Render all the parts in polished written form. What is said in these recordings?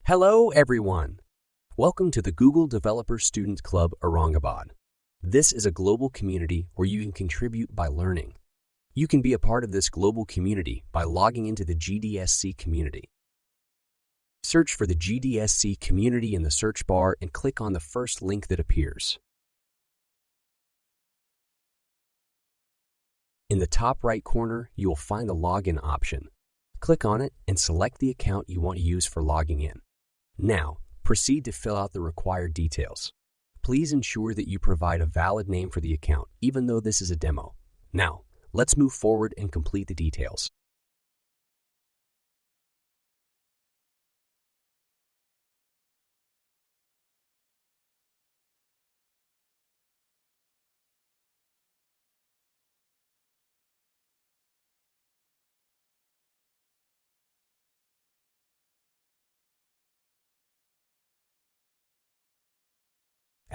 Hello, everyone. Welcome to the Google Developer Student Club Aurangabad. This is a global community where you can contribute by learning. You can be a part of this global community by logging into the G.D.S.C. Community. Search for the G.D.S.C. Community in the search bar and click on the first link that appears. In the top right corner, you will find the Login option. Click on it and select the account you want to use for logging in. Now, proceed to fill out the required details. Please ensure that you provide a valid name for the account, even though this is a demo. Now, let's move forward and complete the details.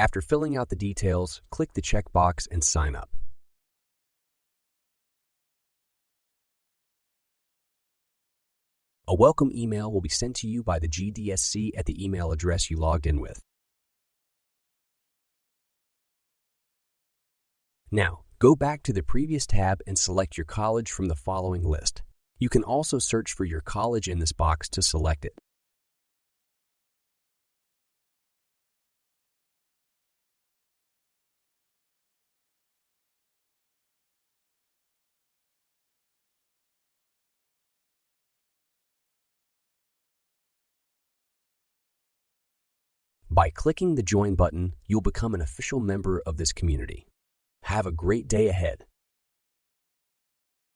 After filling out the details, click the checkbox and sign up. A welcome email will be sent to you by the GDSC at the email address you logged in with. Now, go back to the previous tab and select your college from the following list. You can also search for your college in this box to select it. By clicking the Join button, you'll become an official member of this community. Have a great day ahead.